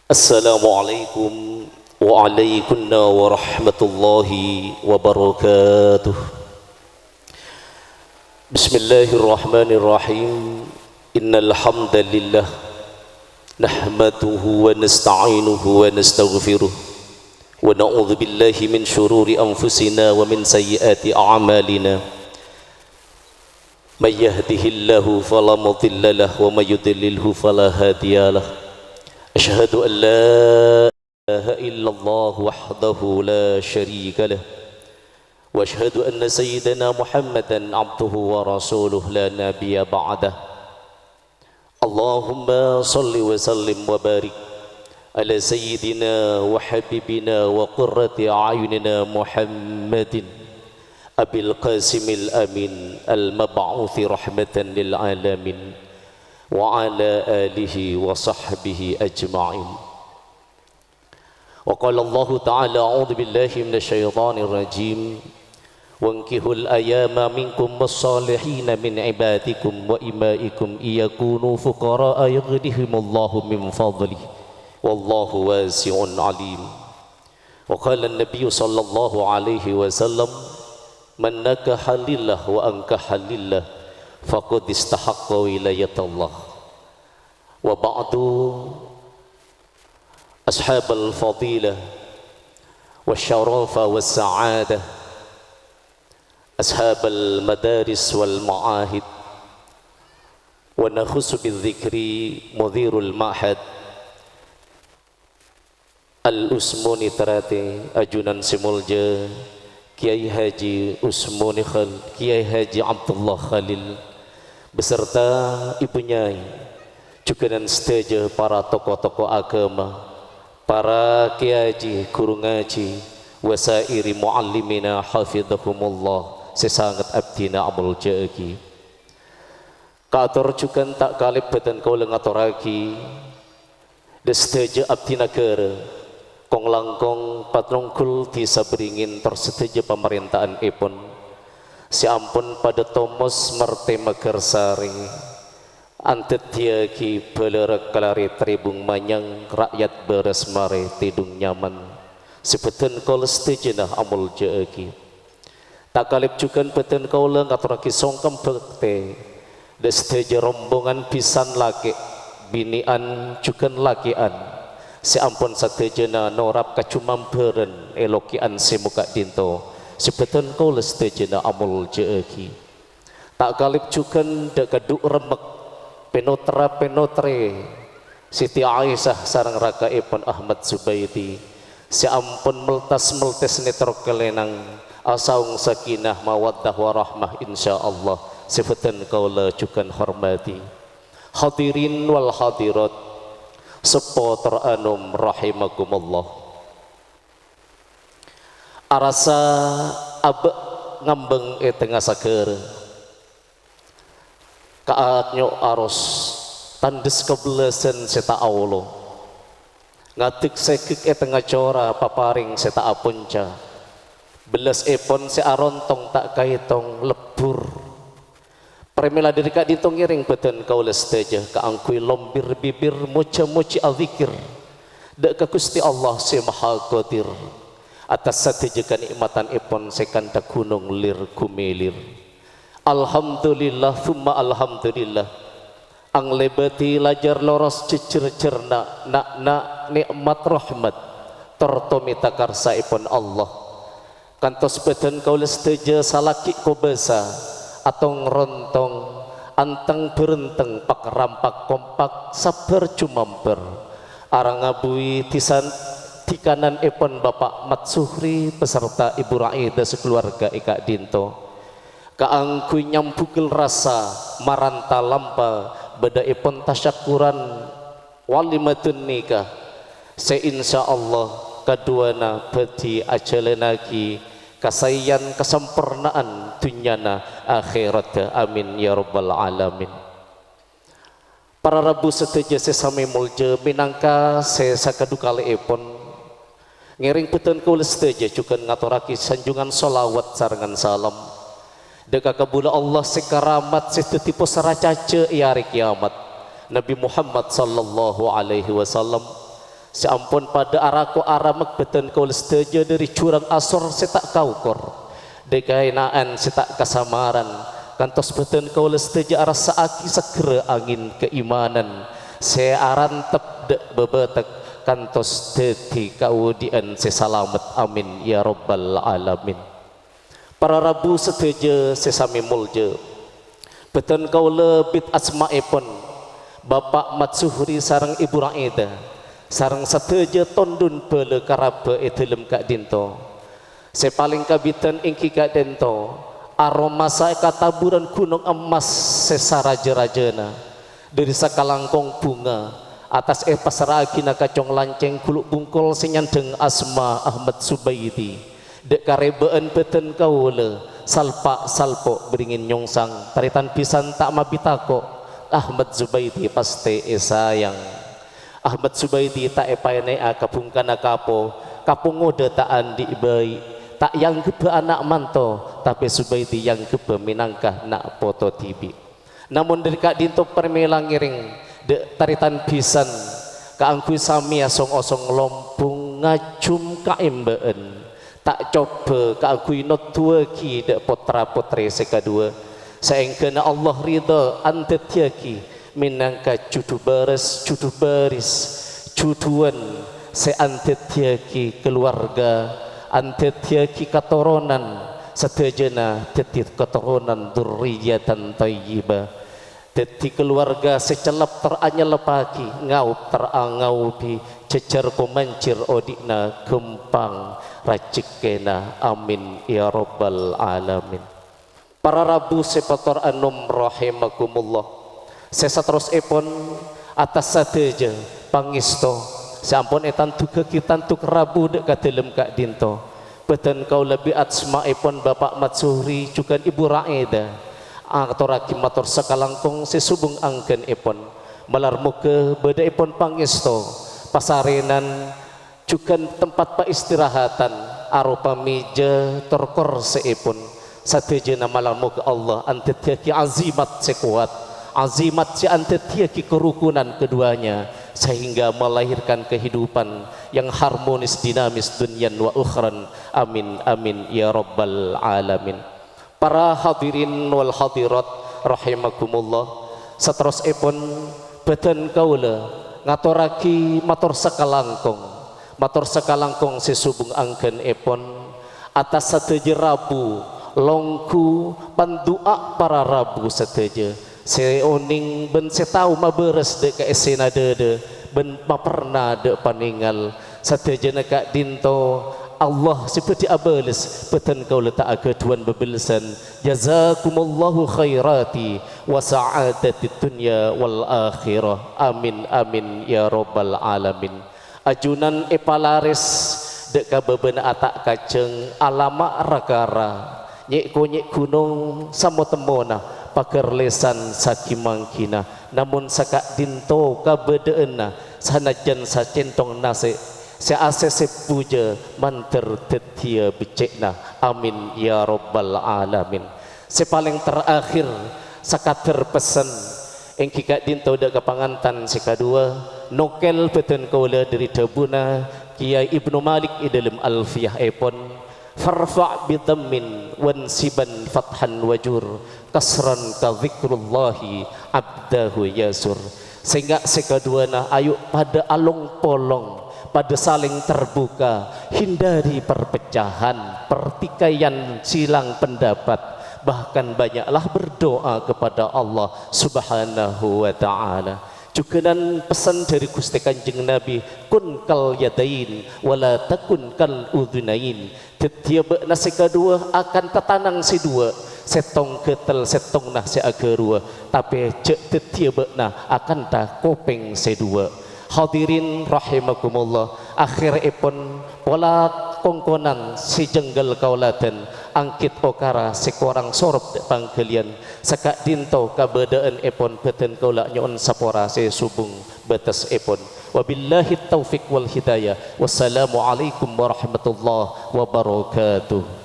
Assalamualaikum warahmatullahi wabarakatuh. Bismillahirrahmanirrahim. Innal hamdalillah nahmaduhu wa nasta'inuhu wa nastaghfiruh wa na'udzu billahi min shururi anfusina wa min sayyiati a'malina. May yahdihillahu fala mudilla lahu wa may yudlilhu fala hadiyalah. أشهد أن لا إله إلا الله وحده لا شريك له وأشهد أن سيدنا محمدا عبده ورسوله لا نبي بعده. اللهم صل وسلم وبارك على سيدنا وحبيبنا وقرة أعيننا محمد أبي القاسم الأمين المبعوث رحمة للعالمين وعلى آله وصحبه أجمعين. وقال الله تعالى أعوذ بالله من الشيطان الرجيم وانكحوا الأيام منكم والصالحين من عبادكم وإمائكم إن يكونوا فقراء يغنيهم الله من فضله والله واسع عليم. وقال النبي صلى الله عليه وسلم من نكح لله وأنكح لله faqad istahaqqa wilayatullah. Wa ba'du, ashabal fadilah wasyarafa wassa'adah, ashabal madaris wal ma'ahid, wa nakhusu bidzikri mudhirul ma'had Al-Usmuni Terate Ajunan Simulja Kiai Haji Usmuni Kiai Haji Abdullah Khalil beserta ibunya, juga dan seteja para tokoh-tokoh agama, para kiai, guru ngaji, wasairi muallimina hafidhahumullah, sesangat abdina abul jagi. Kator juga tak kalip beten kau lengatoraki, desteja abdina ker, kong langkong patrongkul tisa beringin terseteja pemerintahan ipon. Si ampun pada Tomos Merte Megersari antet tiaki belerek kelari tribung manyang rakyat beres mare tidung nyaman sebeten kau lestejenah amul jeegi tak kalip juga beten kau lengaturaki songkem bekte desteje rombongan pisan laki binian juga lakian si ampun satejena norap kacumam beren elokian si muka dinto sebetan kau lestejena amul jeegi tak kalip juga dekaduk remek penotre Siti Aisyah sarang raka ipon Ahmad Zubaidi si ampun meltes netro kelenang asaung sakinah mawaddah warahmah insyaallah sebetan kau le juga hormati hadirin wal hadirat sepo teranum rahimakumullah. Arasa abek ngambeng tengah saker kaatnyo aros tandes kebelasan seta awlo ngatik sekik tengah cora paparing seta apunca belas epon se arontong tak kaitong lebur premila diri kak ditong iring beten kau lesteja kaangkui lombir bibir moca-moci azikir dek ke Gusti Allah si maha qadir atas sateja kenikmatan ipon sekanta gunung lir kumilir. Alhamdulillah thumma alhamdulillah ang lebeti lajar loros cecer cerna nak nikmat rahmat tertomita karsa ipon Allah kantos beten kau lesteja salaki ko besa atong rontong anteng berenteng pak rampak kompak sabar cumamper arang ngabui tisan di kanan ipon Bapak Mat Suhri beserta Ibu Raida sekeluarga Ika Dinto kaangku nyambugil rasa maranta lampa beda ipon tasyakuran walimatun nikah se insyaallah kaduana beti ajalenaki kasayan kesempurnaan dunyana akhirat amin ya rabbal alamin. Para rabu seteja sesame mulje minangka sesakadukale ipon ngiring peten kula seteja juga ngaturaki sanjungan solawat sarangan salam deka kabula Allah sekaramat setetipu saracace iari kiamat Nabi Muhammad sallallahu alaihi wasallam Seampun pada araku aramak beten kau lesteja dari curang asor setak kaukor. Dekainaan setak kasamaran. Kantos beten kau lesteja arah saaki segera angin keimanan. Searan tep bebetek kantos deti kaudian sesalamet amin ya rabbal alamin. Para rabu seteja sesami mulja. Beten kau lebit asma'ipun Bapak Matsuhri sarang Ibu Raida. Sarang sateja tondun bele karabe etelem kak dinto. Sepaling kabitan ingki kak dinto. Aroma saya kataburan gunung emas sesaraja-rajana. Dari sakalangkong bunga atas pasaragi nakacong lanceng kuluk bungkol senyandeng Asma Ahmad Subaidi. Dek karebaan beten kaula salpak salpok beringin nyongsang taritan pisan tak mabitako Ahmad Zubaidi pasti sayang. Ahmad Subaidi tak epaine kapungkana kapo kapungoda tak andi bayi tak yang kebe anak manto tapi Subaidi yang kebe minangkah nak foto tibi. Namun dari kak dinto permelang ngiring de taritan pisan kaangkui sami asong osong lompung ngacum kaimbaan tak coba kaangkui not tua ki de potra potri sekadua saengkena Allah ridha antet yaki minangka cudu baris cuduan seantet yaki keluarga antet yaki katoronan setejana tetit keturunan durriyatan tayyibah tetit keluarga secelap teranyal pagi ngaup terangaupi cecer kumancir odikna gempang racikena amin ya rabbal alamin. Para rabu sepator anum rahimakumullah. Sesa terus epon atas sateja pangisto sampun etan tuke kita tuk rabu dek katelem kak dinto. Beten kau lebih atsma epon Bapak Matsuhri juga Ibu Raida. Aktor hakim mator sakalangkong sesubung angken epon melar muke beda epon pangisto pasarenan juga tempat pak istirahatan arupa meja torkor seepon sateja nama lamu ke Allah antet yaki azimat sekuat azimat si antet yaki kerukunan keduanya sehingga melahirkan kehidupan yang harmonis dinamis dunyan wa ukhran amin amin ya rabbal alamin. Para hadirin wal hadirat rahimakumullah seterus epon beten kaula ngaturaki matur sakalangkong sesubung angken epon atas sateja rabu longku pandua para rabu sateja seoning ben setau maberes dek ka esena dede ben maperna dek paningal sateja kak dinto Allah seperti abalis beten kau letak ageduan bebelsan jazakumullahu khairati wa sa'adati dunya wal akhirah amin amin ya rabbal alamin. Ajunan epalaris dek kabebena atak kaceng alama rakara nyek gunung samotemona pakar lesan sakimangkina namun sakak dinto kabedeena sanajan sacentong nase sease sepuja manter tetia becekna amin ya rabbal alamin. Sepaling terakhir sakater pesan engki kak dinto dak kapangantan sekadua nokel beten kaula dari debuna Kiai Ibnu Malik dalam Alfiyah epon farfa' bidammin wansiban fathan wajur kasran ka zikrullahi abdahu yasur. Sehingga sekaduana ayo pada along polong pada saling terbuka, hindari perpecahan, pertikaian, silang pendapat, bahkan banyaklah berdoa kepada Allah Subhanahu wa taala. Juga dan pesan dari Gusti Kanjeng Nabi, kun kal yadain wala takun kal udhunain. Tiap nasi kedua akan tetanang si dua, setong ketel setong nah si agerua, tapi cek tiap nah akan tak kopeng si dua. Hadirin rahimakumullah, akhir epon pola kongkonan si jenggal kaulatan angkit okara sekorang sorop pangkelian sakak dinto kabedaan epon beten kaula nyon sapora se subung batas epon. Wabillahi taufiq wal hidayah. Wassalamu alaikum warahmatullahi wabarakatuh.